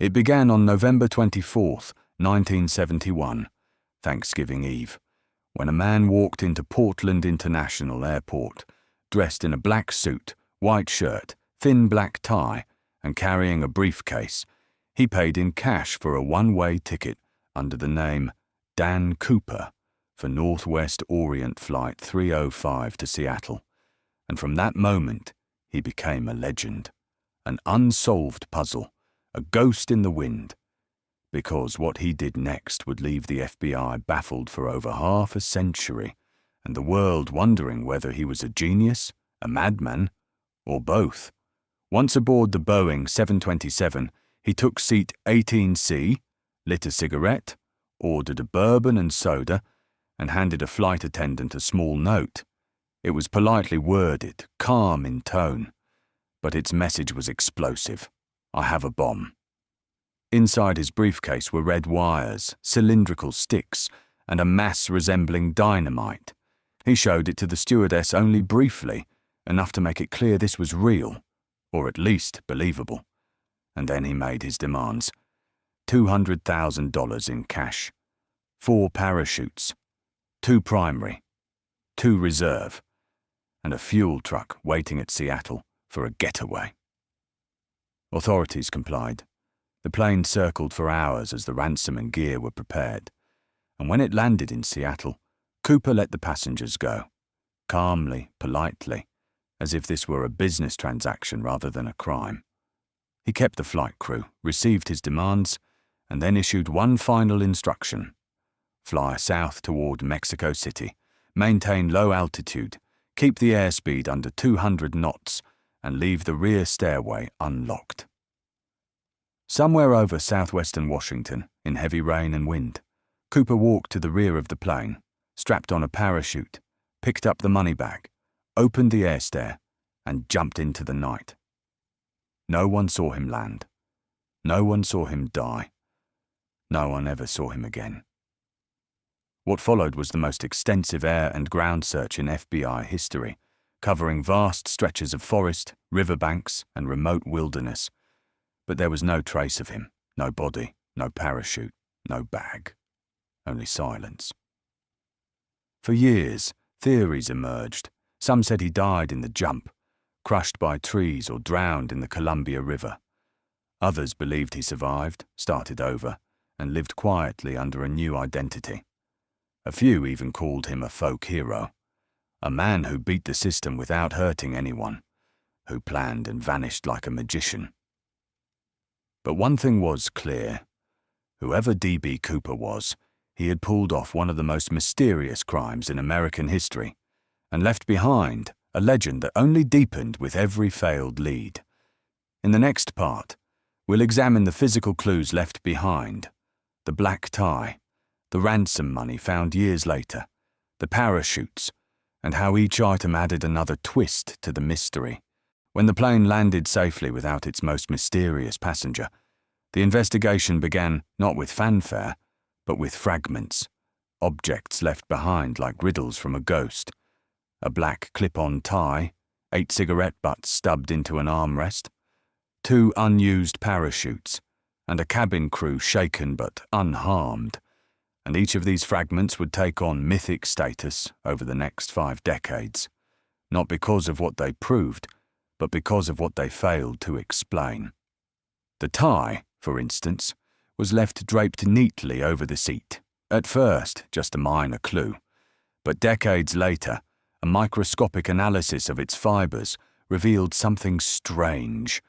It began on November 24th, 1971, Thanksgiving Eve, when a man walked into Portland International Airport, dressed in a black suit, white shirt, thin black tie, and carrying a briefcase. He paid in cash for a one-way ticket under the name Dan Cooper for Northwest Orient Flight 305 to Seattle, and from that moment he became a legend, an unsolved puzzle, a ghost in the wind, because what he did next would leave the FBI baffled for over half a century, and the world wondering whether he was a genius, a madman, or both. Once aboard the Boeing 727, he took seat 18C, lit a cigarette, ordered a bourbon and soda, and handed a flight attendant a small note. It was politely worded, calm in tone, but its message was explosive. I have a bomb. Inside his briefcase were red wires, cylindrical sticks, and a mass resembling dynamite. He showed it to the stewardess only briefly, enough to make it clear this was real, or at least believable. And then he made his demands. $200,000 in cash, 4 parachutes, 2 primary, 2 reserve, and a fuel truck waiting at Seattle for a getaway. Authorities complied. The plane circled for hours as the ransom and gear were prepared, and when it landed in Seattle, Cooper let the passengers go, calmly, politely, as if this were a business transaction rather than a crime. He kept the flight crew, received his demands, and then issued one final instruction. Fly south toward Mexico City, maintain low altitude, keep the airspeed under 200 knots, and leave the rear stairway unlocked. Somewhere over southwestern Washington, in heavy rain and wind, Cooper walked to the rear of the plane, strapped on a parachute, picked up the money bag, opened the air stair, and jumped into the night. No one saw him land. No one saw him die. No one ever saw him again. What followed was the most extensive air and ground search in FBI history, covering vast stretches of forest, riverbanks, and remote wilderness. But there was no trace of him, no body, no parachute, no bag, only silence. For years, theories emerged. Some said he died in the jump, crushed by trees or drowned in the Columbia River. Others believed he survived, started over, and lived quietly under a new identity. A few even called him a folk hero, a man who beat the system without hurting anyone, who planned and vanished like a magician. But one thing was clear. Whoever D.B. Cooper was, he had pulled off one of the most mysterious crimes in American history, and left behind a legend that only deepened with every failed lead. In the next part, we'll examine the physical clues left behind, the black tie, the ransom money found years later, the parachutes, and how each item added another twist to the mystery. When the plane landed safely without its most mysterious passenger, the investigation began not with fanfare, but with fragments, objects left behind like riddles from a ghost. A black clip-on tie, 8 cigarette butts stubbed into an armrest, 2 unused parachutes, and a cabin crew shaken but unharmed. And each of these fragments would take on mythic status over the next 5 decades, not because of what they proved, but because of what they failed to explain. The tie, for instance, was left draped neatly over the seat, at first just a minor clue, but decades later, a microscopic analysis of its fibers revealed something strange,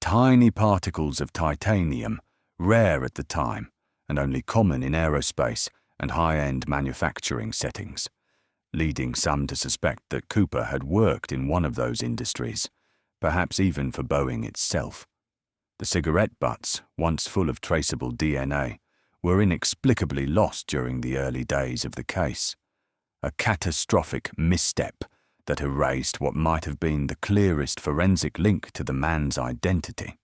tiny particles of titanium, rare at the time, and only common in aerospace and high-end manufacturing settings, leading some to suspect that Cooper had worked in one of those industries, perhaps even for Boeing itself. The cigarette butts, once full of traceable DNA, were inexplicably lost during the early days of the case, a catastrophic misstep that erased what might have been the clearest forensic link to the man's identity.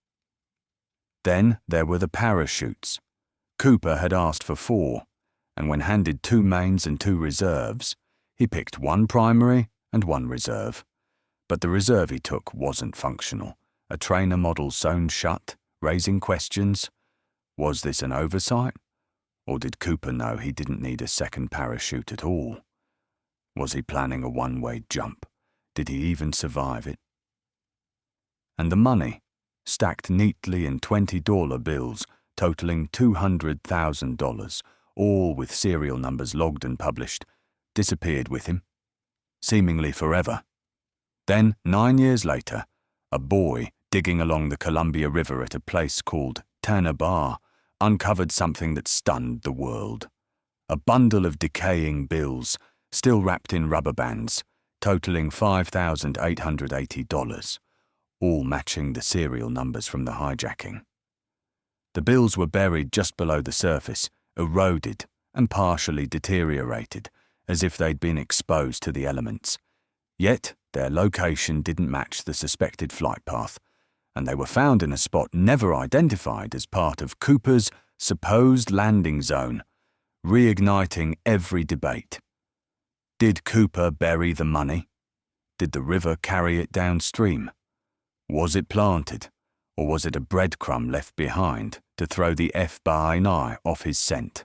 Then there were the parachutes. Cooper had asked for 4, and when handed 2 mains and 2 reserves, he picked 1 primary and 1 reserve. But the reserve he took wasn't functional, a trainer model sewn shut, raising questions, Was this an oversight? Or did Cooper know he didn't need a second parachute at all? Was he planning a one-way jump? Did he even survive it? And the money, stacked neatly in $20 bills, totaling $200,000, all with serial numbers logged and published, disappeared with him, seemingly forever. Then, 9 years later, a boy digging along the Columbia River at a place called Tanner Bar uncovered something that stunned the world. A bundle of decaying bills, still wrapped in rubber bands, totaling $5,880, all matching the serial numbers from the hijacking. The bills were buried just below the surface, eroded and partially deteriorated, as if they'd been exposed to the elements. Yet their location didn't match the suspected flight path, and they were found in a spot never identified as part of Cooper's supposed landing zone, reigniting every debate. Did Cooper bury the money? Did the river carry it downstream? Was it planted, or was it a breadcrumb left behind to throw the FBI off his scent?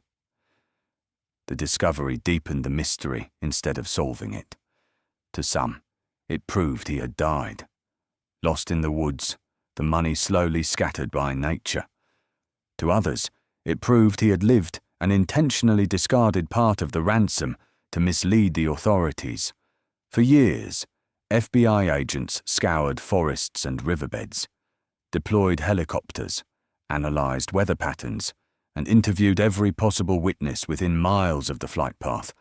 The discovery deepened the mystery instead of solving it. To some, it proved he had died. Lost in the woods, the money slowly scattered by nature. To others, it proved he had lived and intentionally discarded part of the ransom to mislead the authorities. For years, FBI agents scoured forests and riverbeds, deployed helicopters, analyzed weather patterns, and interviewed every possible witness within miles of the flight path,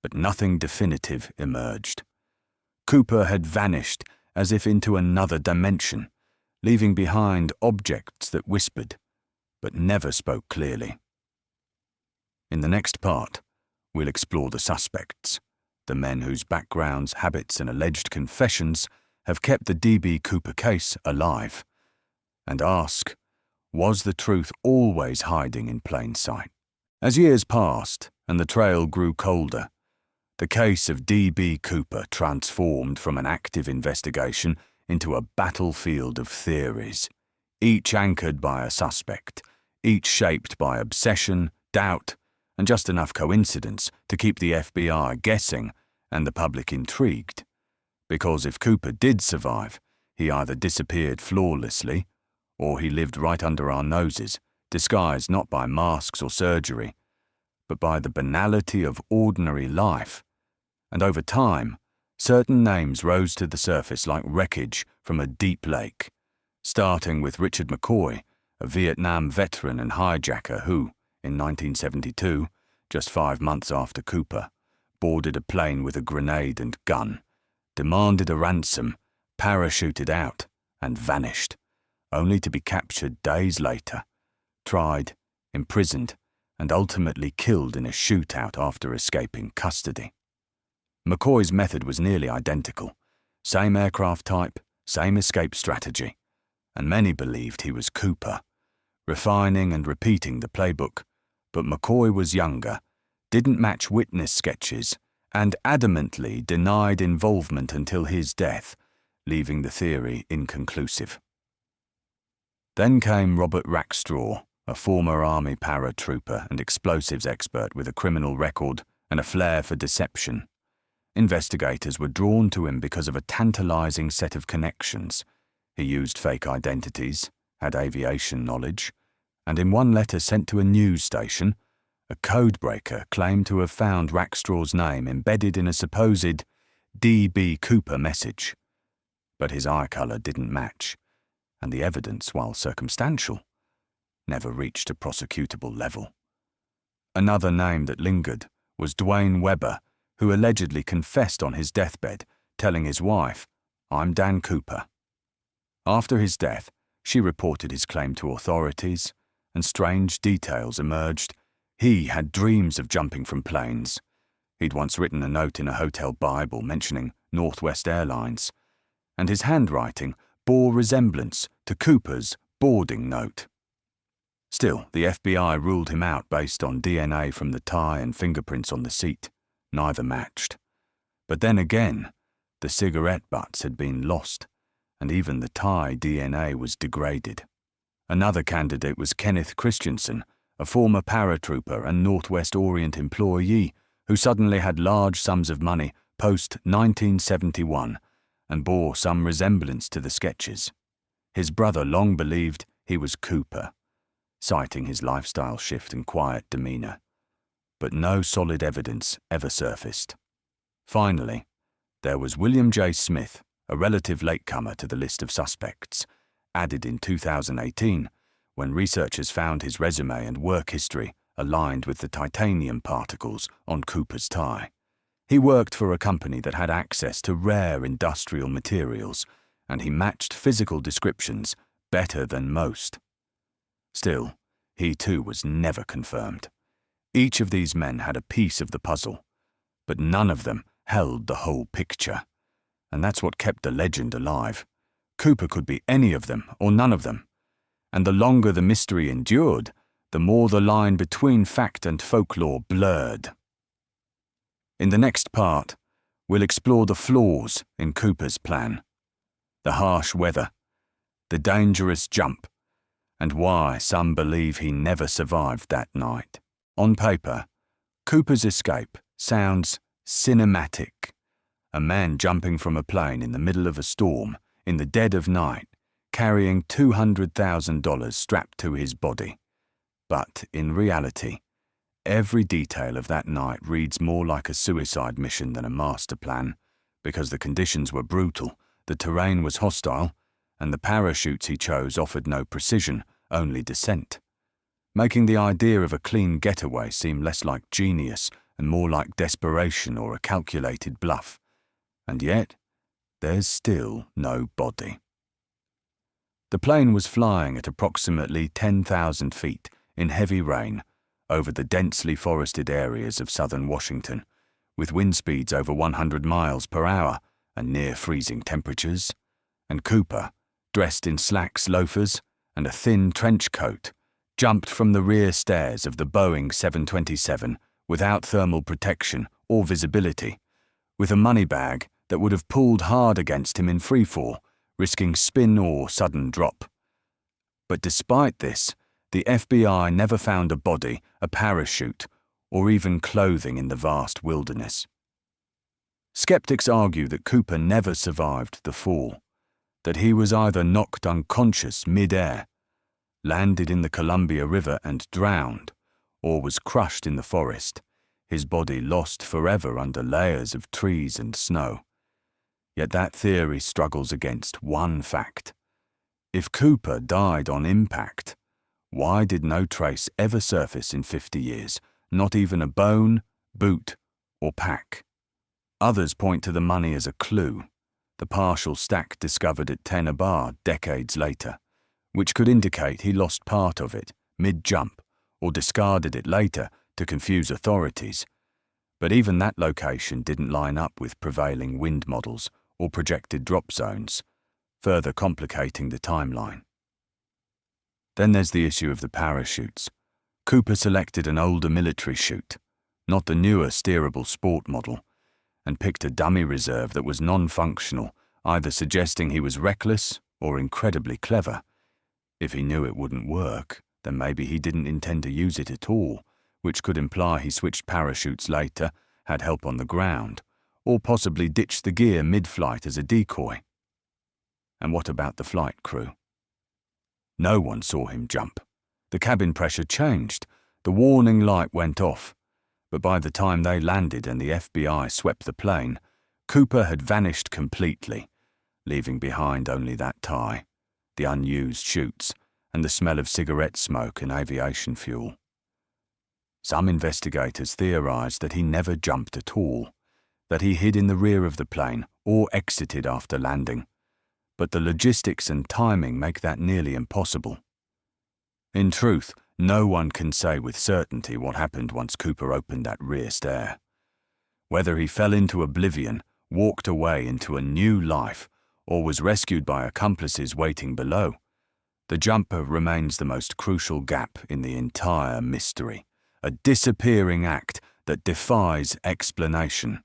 but nothing definitive emerged. Cooper had vanished as if into another dimension, leaving behind objects that whispered, but never spoke clearly. In the next part, we'll explore the suspects, the men whose backgrounds, habits, and alleged confessions have kept the D.B. Cooper case alive, and ask, was the truth always hiding in plain sight? As years passed and the trail grew colder, the case of D.B. Cooper transformed from an active investigation into a battlefield of theories, each anchored by a suspect, each shaped by obsession, doubt, and just enough coincidence to keep the FBI guessing and the public intrigued. Because if Cooper did survive, he either disappeared flawlessly, or he lived right under our noses, disguised not by masks or surgery, but by the banality of ordinary life. And over time, certain names rose to the surface like wreckage from a deep lake, starting with Richard McCoy, a Vietnam veteran and hijacker who, in 1972, just 5 months after Cooper, boarded a plane with a grenade and gun, demanded a ransom, parachuted out, and vanished, only to be captured days later, tried, imprisoned, and ultimately killed in a shootout after escaping custody. McCoy's method was nearly identical, same aircraft type, same escape strategy, and many believed he was Cooper, refining and repeating the playbook, but McCoy was younger, didn't match witness sketches, and adamantly denied involvement until his death, leaving the theory inconclusive. Then came Robert Rackstraw, a former Army paratrooper and explosives expert with a criminal record and a flair for deception. Investigators were drawn to him because of a tantalizing set of connections. He used fake identities, had aviation knowledge, and in one letter sent to a news station, a codebreaker claimed to have found Rackstraw's name embedded in a supposed D.B. Cooper message. But his eye colour didn't match, and the evidence, while circumstantial, never reached a prosecutable level. Another name that lingered was Dwayne Webber, who allegedly confessed on his deathbed, telling his wife, "I'm Dan Cooper." After his death, she reported his claim to authorities, and strange details emerged. He had dreams of jumping from planes. He'd once written a note in a hotel Bible mentioning Northwest Airlines, and his handwriting bore resemblance to Cooper's boarding note. Still, the FBI ruled him out based on DNA from the tie and fingerprints on the seat. Neither matched. But then again, the cigarette butts had been lost, and even the tie DNA was degraded. Another candidate was Kenneth Christensen, a former paratrooper and Northwest Orient employee who suddenly had large sums of money post-1971 and bore some resemblance to the sketches. His brother long believed he was Cooper, citing his lifestyle shift and quiet demeanor, but no solid evidence ever surfaced. Finally, there was William J. Smith, a relative latecomer to the list of suspects, added in 2018 when researchers found his resume and work history aligned with the titanium particles on Cooper's tie. He worked for a company that had access to rare industrial materials, and he matched physical descriptions better than most. Still, he too was never confirmed. Each of these men had a piece of the puzzle, but none of them held the whole picture. And that's what kept the legend alive. Cooper could be any of them or none of them. And the longer the mystery endured, the more the line between fact and folklore blurred. In the next part, we'll explore the flaws in Cooper's plan, the harsh weather, the dangerous jump, and why some believe he never survived that night. On paper, Cooper's escape sounds cinematic. A man jumping from a plane in the middle of a storm, in the dead of night, carrying $200,000 strapped to his body. But in reality, every detail of that night reads more like a suicide mission than a master plan, because the conditions were brutal, the terrain was hostile, and the parachutes he chose offered no precision, only descent, making the idea of a clean getaway seem less like genius and more like desperation or a calculated bluff. And yet, there's still no body. The plane was flying at approximately 10,000 feet in heavy rain over the densely forested areas of southern Washington, with wind speeds over 100 miles per hour and near freezing temperatures, and Cooper, dressed in slacks, loafers, and a thin trench coat, jumped from the rear stairs of the Boeing 727 without thermal protection or visibility, with a money bag that would have pulled hard against him in freefall, risking spin or sudden drop. But despite this, the FBI never found a body, a parachute, or even clothing in the vast wilderness. Skeptics argue that Cooper never survived the fall, that he was either knocked unconscious mid-air, landed in the Columbia River and drowned, or was crushed in the forest, his body lost forever under layers of trees and snow. Yet that theory struggles against one fact. If Cooper died on impact, why did no trace ever surface in 50 years, not even a bone, boot, or pack? Others point to the money as a clue, the partial stack discovered at Tenor Bar decades later, which could indicate he lost part of it mid-jump or discarded it later to confuse authorities. But even that location didn't line up with prevailing wind models or projected drop zones, further complicating the timeline. Then there's the issue of the parachutes. Cooper selected an older military chute, not the newer steerable sport model, and picked a dummy reserve that was non-functional, either suggesting he was reckless or incredibly clever. If he knew it wouldn't work, then maybe he didn't intend to use it at all, which could imply he switched parachutes later, had help on the ground, or possibly ditched the gear mid-flight as a decoy. And what about the flight crew? No one saw him jump. The cabin pressure changed, the warning light went off, but by the time they landed and the FBI swept the plane, Cooper had vanished completely, leaving behind only that tie, the unused chutes, and the smell of cigarette smoke and aviation fuel. Some investigators theorized that he never jumped at all, that he hid in the rear of the plane or exited after landing, but the logistics and timing make that nearly impossible. In truth, no one can say with certainty what happened once Cooper opened that rear stair. Whether he fell into oblivion, walked away into a new life, or was rescued by accomplices waiting below, the jumper remains the most crucial gap in the entire mystery, a disappearing act that defies explanation.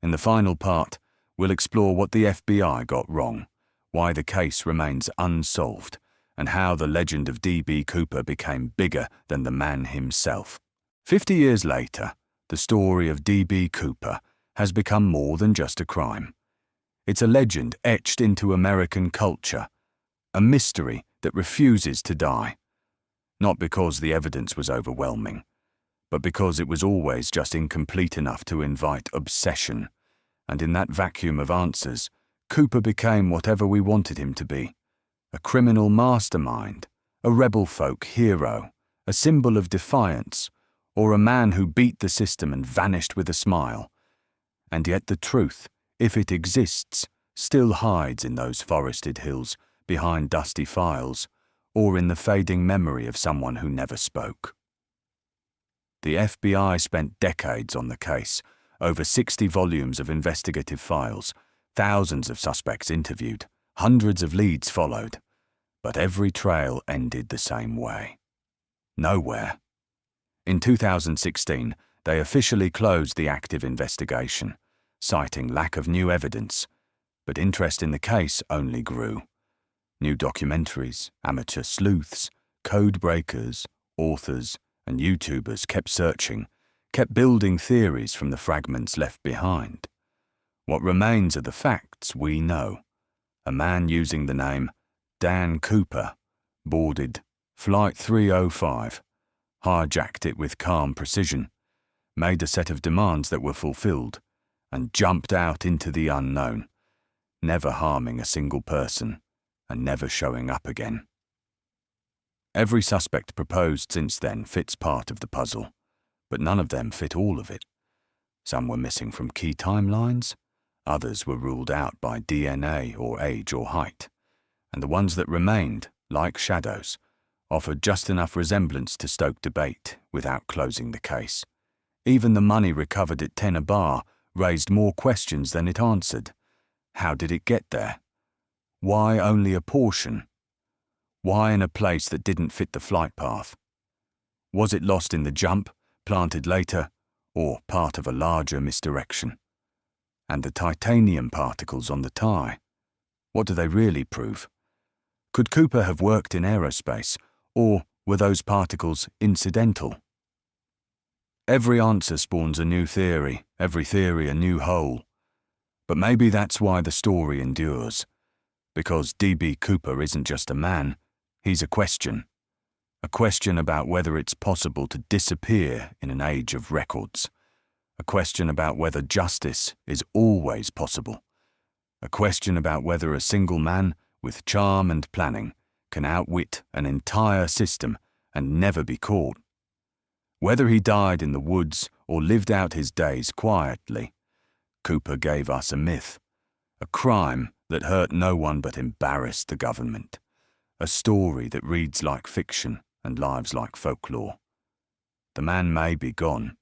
In the final part, we'll explore what the FBI got wrong, why the case remains unsolved, and how the legend of D.B. Cooper became bigger than the man himself. 50 years later, the story of D.B. Cooper has become more than just a crime. It's a legend etched into American culture, a mystery that refuses to die. Not because the evidence was overwhelming, but because it was always just incomplete enough to invite obsession. And in that vacuum of answers, Cooper became whatever we wanted him to be. A criminal mastermind, a rebel folk hero, a symbol of defiance, or a man who beat the system and vanished with a smile. And yet the truth, if it exists, still hides in those forested hills, behind dusty files, or in the fading memory of someone who never spoke. The FBI spent decades on the case, over 60 volumes of investigative files, thousands of suspects interviewed, hundreds of leads followed, but every trail ended the same way. Nowhere. In 2016, they officially closed the active investigation, citing lack of new evidence, but interest in the case only grew. New documentaries, amateur sleuths, code breakers, authors, and YouTubers kept searching, kept building theories from the fragments left behind. What remains are the facts we know. A man using the name Dan Cooper boarded Flight 305, hijacked it with calm precision, made a set of demands that were fulfilled, and jumped out into the unknown, never harming a single person and never showing up again. Every suspect proposed since then fits part of the puzzle, but none of them fit all of it. Some were missing from key timelines, others were ruled out by DNA or age or height, and the ones that remained, like shadows, offered just enough resemblance to stoke debate without closing the case. Even the money recovered at Tenor Bar raised more questions than it answered. How did it get there? Why only a portion? Why in a place that didn't fit the flight path? Was it lost in the jump, planted later, or part of a larger misdirection? And the titanium particles on the tie, what do they really prove? Could Cooper have worked in aerospace, or were those particles incidental? Every answer spawns a new theory, every theory a new hole. But maybe that's why the story endures. Because D.B. Cooper isn't just a man, he's a question. A question about whether it's possible to disappear in an age of records. A question about whether justice is always possible. A question about whether a single man, with charm and planning, can outwit an entire system and never be caught. Whether he died in the woods or lived out his days quietly, Cooper gave us a myth, a crime that hurt no one but embarrassed the government, a story that reads like fiction and lives like folklore. The man may be gone,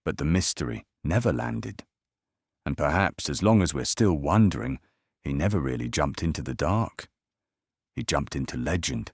but the mystery never landed. And perhaps as long as we're still wondering, he never really jumped into the dark. He jumped into legend,